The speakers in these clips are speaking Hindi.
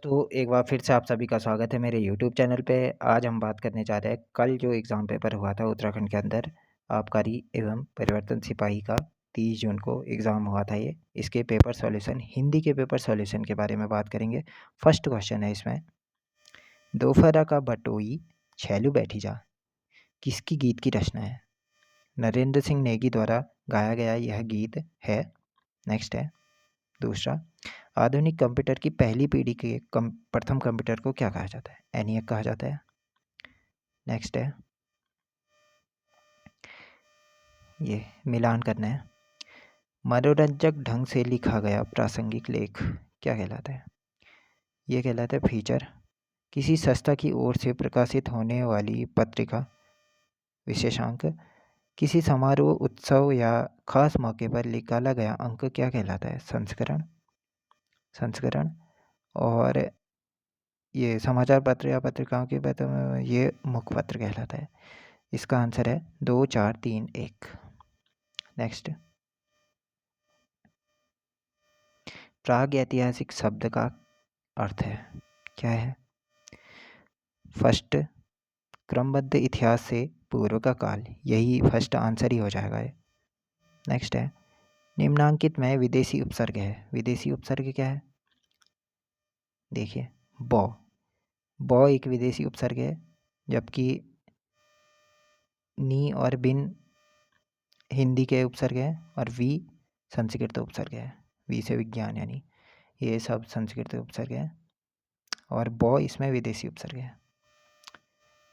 तो एक बार फिर से आप सभी का स्वागत है मेरे यूट्यूब चैनल पे। आज हम बात करने जा रहे हैं कल जो एग्ज़ाम पेपर हुआ था उत्तराखंड के अंदर आबकारी एवं परिवर्तन सिपाही का 30 जून को एग्ज़ाम हुआ था ये। इसके पेपर सॉल्यूशन हिंदी के पेपर सॉल्यूशन के बारे में बात करेंगे। फर्स्ट क्वेश्चन है इसमें, दोपहरा का बटोई छैलू बैठी जा किसकी गीत की रचना है? नरेंद्र सिंह नेगी द्वारा गाया गया यह गीत है। नेक्स्ट है दूसरा, आधुनिक कंप्यूटर की पहली पीढ़ी के प्रथम कंप्यूटर को क्या कहा जाता है? एनियक कहा जाता है। नेक्स्ट है, ये मिलान करना है। मनोरंजक ढंग से लिखा गया प्रासंगिक लेख क्या कहलाता है? ये कहलाता है फीचर। किसी संस्था की ओर से प्रकाशित होने वाली पत्रिका विशेषांक। किसी समारोह उत्सव या खास मौके पर निकाला गया अंक क्या कहलाता है? संस्करण। संस्करण। और ये समाचार पत्र या पत्रिकाओं के ये मुखपत्र कहलाता है। इसका आंसर है 2, 4, 3, 1। नेक्स्ट, प्राग ऐतिहासिक शब्द का अर्थ है क्या है? फर्स्ट, क्रमबद्ध इतिहास से पूर्व का काल, यही फर्स्ट आंसर ही हो जाएगा ये। नेक्स्ट है, निम्नांकित में विदेशी उपसर्ग है। विदेशी उपसर्ग क्या है? देखिए, बॉ। बॉ एक विदेशी उपसर्ग है, जबकि नी और बिन हिंदी के उपसर्ग है और वी संस्कृत उपसर्ग है। वी से विज्ञान, यानी ये सब संस्कृत उपसर्ग है और बॉ इसमें विदेशी उपसर्ग है।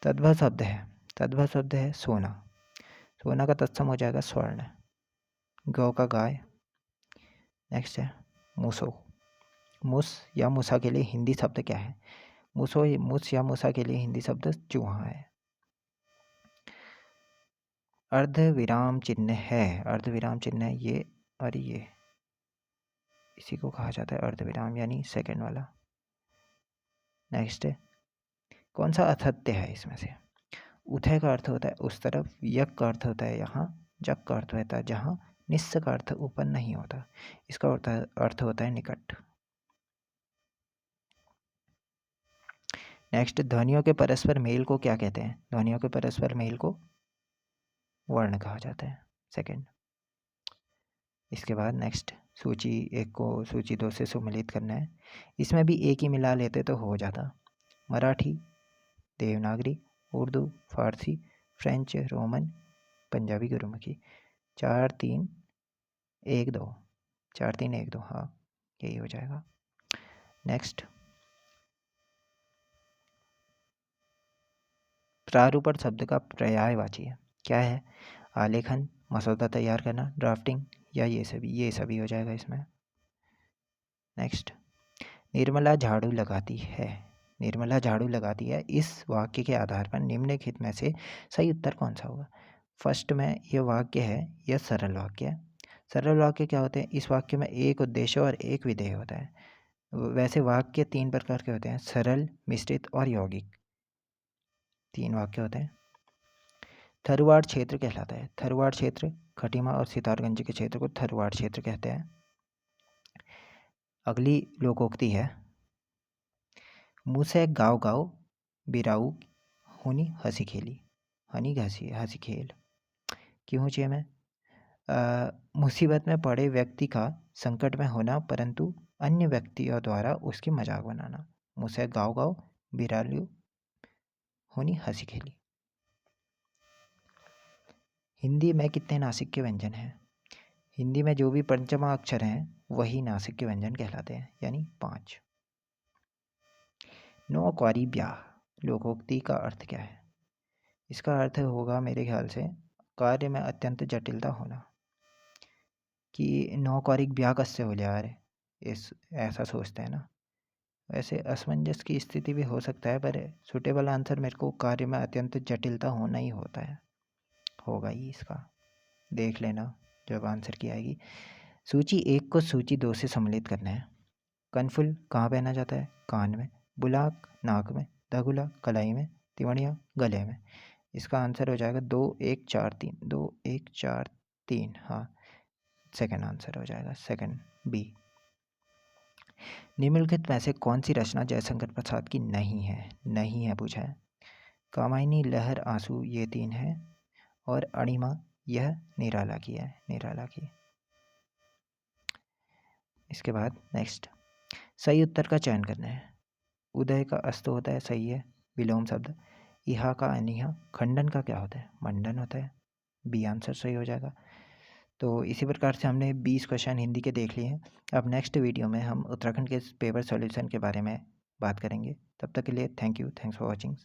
तद्भव शब्द है। तद्भव शब्द है सोना। सोना का तत्सम हो जाएगा स्वर्ण। गौ का गाय। नेक्स्ट है मूसो। मूस या मूसा के लिए हिंदी शब्द क्या है? मूस या मूसा के लिए हिंदी शब्द चूहा है। अर्ध विराम चिन्ह है। अर्ध विराम चिन्ह है ये और ये, इसी को कहा जाता है अर्ध विराम, यानी सेकंड वाला। नेक्स्ट है, कौन सा असत्य है इसमें से? उथय का अर्थ होता है उस तरफ, यक का अर्थ होता है यहाँ, जक का अर्थ होता है जहाँ, निस्स का अर्थ ऊपर नहीं होता। इसका अर्थ होता है निकट। नेक्स्ट, ध्वनियों के परस्पर मेल को क्या कहते हैं? ध्वनियों के परस्पर मेल को वर्ण कहा जाता है। सेकंड। इसके बाद नेक्स्ट, सूची 1 को सूची 2 से सम्मिलित करना है। इसमें भी एक ही मिला लेते तो हो जाता। मराठी, देवनागरी, उर्दू, फारसी, फ्रेंच, रोमन, पंजाबी, गुरुमुखी। 4, 3, 1, 2। 4, 3, 1, 2, हाँ यही हो जाएगा। नेक्स्ट, प्रारूपण शब्द का पर्यायवाची है क्या है? आलेखन, मसौदा तैयार करना, ड्राफ्टिंग या ये सभी हो जाएगा इसमें। नेक्स्ट, निर्मला झाड़ू लगाती है। निर्मला झाड़ू लगाती है, इस वाक्य के आधार पर निम्नलिखित में से सही उत्तर कौन सा होगा? फर्स्ट में ये वाक्य है, यह सरल वाक्य है। सरल वाक्य क्या होते हैं? इस वाक्य में एक उद्देश्य और एक विधेय होता है। वैसे वाक्य 3 प्रकार के होते हैं, सरल, मिश्रित और यौगिक। 3 वाक्य होते हैं। थरुआड़ क्षेत्र कहलाता है। थरुआड़ क्षेत्र खटीमा और सितारगंज के क्षेत्र को थरुआड़ क्षेत्र कहते हैं। अगली लोकोक्ति है, मुँह गाँव गाँव बिराऊ हुनी हंसी खेली। हनी हंसी खेल क्यों चाहिए मैं? मुसीबत में पड़े व्यक्ति का संकट में होना परंतु अन्य व्यक्तियों द्वारा उसकी मजाक बनाना। मुँह गाँव गाँव बिरालू हुनी हंसी खेली। हिंदी में कितने नासिक के व्यंजन हैं? हिंदी में जो भी पंचमा अक्षर हैं वही नासिक के व्यंजन कहलाते हैं, यानी 5। नौकरी ब्याह लोकोक्ति का अर्थ क्या है? इसका अर्थ होगा मेरे ख्याल से कार्य में अत्यंत जटिलता होना, कि नौकरिक ब्याह कससे हो यार, इस ऐसा सोचते हैं ना। वैसे असमंजस की स्थिति भी हो सकता है, पर सुटेबल आंसर मेरे को कार्य में अत्यंत जटिलता होना ही होता है, होगा ही इसका। देख लेना जब आंसर की आएगी। सूची 1 को सूची 2 से सम्मिलित करना है। कनफुल कहाँ पहना जाता है? कान में। बुलाक नाक में। धगुला कलाई में। तिवड़िया गले में। इसका आंसर हो जाएगा 2, 1, 4, 3। 2, 1, 4, 3, हाँ सेकंड आंसर हो जाएगा, सेकंड बी। निम्नलिखित में से कौन सी रचना जयशंकर प्रसाद की नहीं है? नहीं है पूछा है। कामायनी, लहर, आंसू ये 3 है और अणिमा यह निराला की है, निराला की। इसके बाद नेक्स्ट सही उत्तर का चयन करना है। उदय का अस्त होता है, सही है, विलोम शब्द। इहा का अनिहा, खंडन का क्या होता है? मंडन होता है, बी आंसर सही हो जाएगा। तो इसी प्रकार से हमने 20 क्वेश्चन हिंदी के देख लिए हैं। अब नेक्स्ट वीडियो में हम उत्तराखंड के पेपर सॉल्यूशन के बारे में बात करेंगे। तब तक के लिए thank you, thanks for watching.